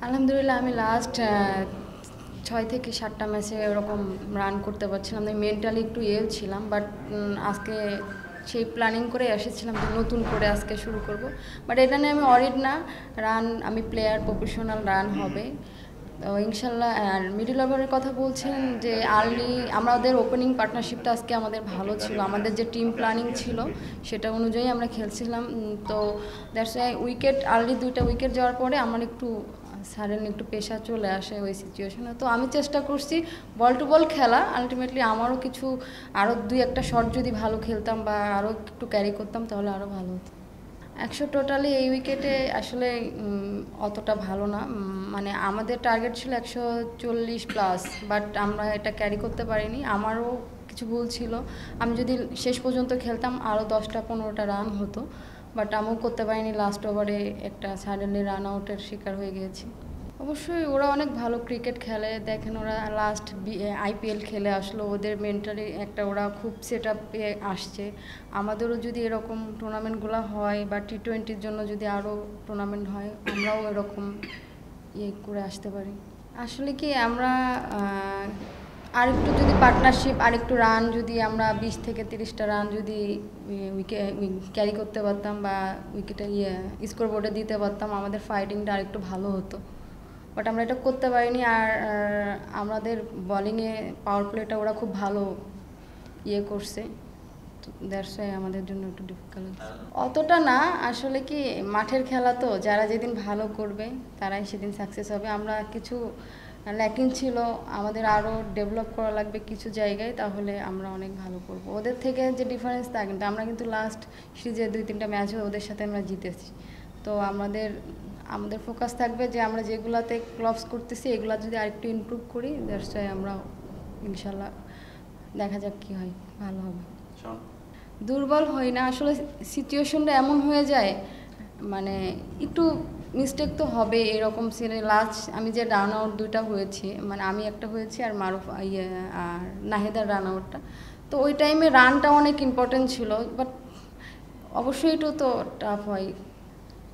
আলহামদুলিল্লাহ আমি লাস্ট 6 থেকে 7টা ম্যাচে এরকম রান করতে পারছিলাম না, মেন্টালি একটু ছিলাম। বাট আজকে সেই প্ল্যানিং করে এসেছিলাম যে নতুন করে আজকে শুরু করব। বাট এটা নিয়ে আমি অরিড না, রান আমি প্লেয়ার, প্রফেশনাল রান হবে তো ইনশাল্লাহ। আর মিডল ওভারের কথা বলছেন যে আর্লি আমাদের ওপেনিং পার্টনারশিপটা আজকে আমাদের ভালো ছিল, আমাদের যে টিম প্ল্যানিং ছিল সেটা অনুযায়ী আমরা খেলছিলাম। তো দ্যাটস ওয়াই উইকেট আর্লি 2টা উইকেট যাওয়ার পরে আমার একটু সাডেনলি একটু পেশা চলে আসে ওই সিচুয়েশনে। তো আমি চেষ্টা করছি বল টু বল খেলা। আলটিমেটলি আমারও কিছু আরও 2-1টা শট যদি ভালো খেলতাম বা আরও একটু ক্যারি করতাম তাহলে আরও ভালো হতো। 100 টোটালি এই উইকেটে আসলে অতটা ভালো না, মানে আমাদের টার্গেট ছিল 140+, বাট আমরা এটা ক্যারি করতে পারিনি। আমারও কিছু ভুল ছিল, আমি যদি শেষ পর্যন্ত খেলতাম আরও 10টা-15টা রান হতো, বাট আমিও করতে পারিনি। লাস্ট ওভারে একটা সাডেনলি রান আউটের শিকার হয়ে গিয়েছি। অবশ্যই ওরা অনেক ভালো ক্রিকেট খেলে, দেখেন ওরা লাস্ট আইপিএল খেলে আসলো, ওদের মেন্টালি একটা ওরা খুব সেট আপে আসছে। আমাদেরও যদি এরকম টুর্নামেন্টগুলো হয় বা টি20-র জন্য যদি আরও টুর্নামেন্ট হয় আমরাও এরকম করে আসতে পারি। আসলে কি আমরা আরেকটু যদি পার্টনারশিপ, আরেকটু রান যদি আমরা 20 থেকে 30টা রান যদি ক্যারি করতে পারতাম বা উইকেটে স্কোর বোর্ডে দিতে পারতাম, আমাদের ফাইটিংটা আরেকটু ভালো হতো। বাট আমরা এটা করতে পারিনি। আর আমাদের বলিংয়ে পাওয়ার প্লেটা ওরা খুব ভালো করছে, দ্যাটস ওয়াই আমাদের জন্য একটু ডিফিকাল্ট। অতটা না, আসলে কি মাঠের খেলা তো, যারা যেদিন ভালো করবে তারাই সেদিন সাকসেস হবে। আমরা কিছু ল্যাকিং ছিল, আমাদের আরও ডেভেলপ করা লাগবে কিছু জায়গায়, তাহলে আমরা অনেক ভালো করব। ওদের থেকে যে ডিফারেন্স তা কিন্তু আমরা কিন্তু লাস্ট সিরিজে 2-3টা ম্যাচে ওদের সাথে আমরা জিতেছি। তো আমাদের ফোকাস থাকবে যে আমরা যেগুলাতে ক্লবস করতেছি এগুলা যদি আরেকটু ইমপ্রুভ করি, দ্যাটস ওয়াই আমরা ইনশাল্লাহ দেখা যাক কি হয়, ভালো হবে। দুর্বল হই না, আসলে সিচুয়েশনটা এমন হয়ে যায়, মানে একটু মিস্টেক তো হবে এরকম সিনে। লাস্ট আমি যে রান আউট 2টা হয়েছি, মানে আমি একটা হয়েছি আর মারুফ আর নাহিদার রান আউটটা, তো ওই টাইমে রানটা অনেক ইম্পর্টেন্ট ছিল। বাট অবশ্যই একটু তো টাফ হয়,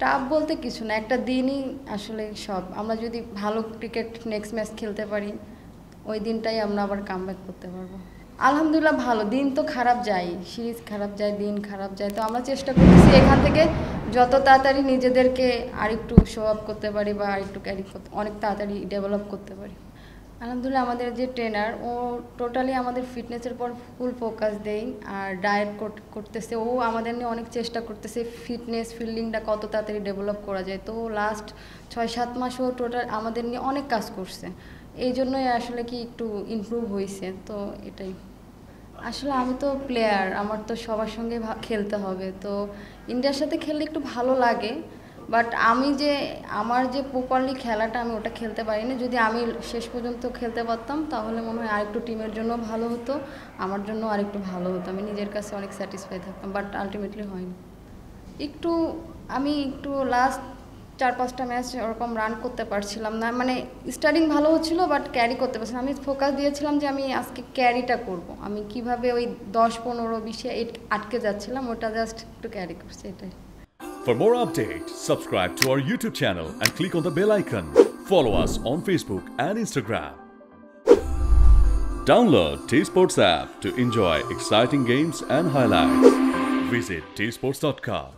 টাফ বলতে কিছু না, একটা দিনই আসলে সব। আমরা যদি ভালো ক্রিকেট নেক্সট ম্যাচ খেলতে পারি ওই দিনটাই আমরা আবার কামব্যাক করতে পারবো। আলহামদুলিল্লাহ ভালো, দিন তো খারাপ যায়, সিরিজ খারাপ যায়, দিন খারাপ যায়, তো আমরা চেষ্টা করতেছি এখান থেকে যত তাড়াতাড়ি নিজেদেরকে আরেকটু শো আপ করতে পারি বা আরেকটু ক্যারি করতে, অনেক তাড়াতাড়ি ডেভেলপ করতে পারি। আলহামদুলিল্লাহ আমাদের যে ট্রেনার ও টোটালি আমাদের ফিটনেসের পর ফুল ফোকাস দেয় আর ডায়েট করতেছে, ও আমাদের নিয়ে অনেক চেষ্টা করতেছে ফিটনেস ফিল্ডিংটা কত তাড়াতাড়ি ডেভেলপ করা যায়। তো লাস্ট 6-7 মাস ও টোটাল আমাদের নিয়ে অনেক কাজ করছে, এই জন্যই আসলে কি একটু ইমপ্রুভ হয়েছে। তো এটাই আসলে, আমি তো প্লেয়ার, আমার তো সবার সঙ্গে খেলতে হবে, তো ইন্ডিয়ার সাথে খেললে একটু ভালো লাগে। বাট আমার যে প্রপারলি খেলাটা আমি ওটা খেলতে পারিনি। যদি আমি শেষ পর্যন্ত খেলতে পারতাম তাহলে মনে হয় আরেকটু টিমের জন্য ভালো হতো, আমার জন্য আরেকটু ভালো হতো, আমি নিজের কাছে অনেক স্যাটিসফাই থাকতাম। বাট আলটিমেটলি হয়নি। আমি একটু লাস্ট 4-5টা ম্যাচ ওরকম রান করতে পারছিলাম না, মানে স্টার্টিং ভালো হচ্ছিল বাট ক্যারি করতে পারছিলাম। আমি ফোকাস দিয়েছিলাম যে আমি আজকে ক্যারিটা করব, আমি কিভাবে ওই 10-15-20 আটকে যাচ্ছিলাম, ওটা জাস্ট একটু ক্যারি করছি, এটাই। For more updates, subscribe to our YouTube channel and click on the bell icon. Follow us on Facebook and Instagram. Download T-Sports app to enjoy exciting games and highlights. Visit tsports.com.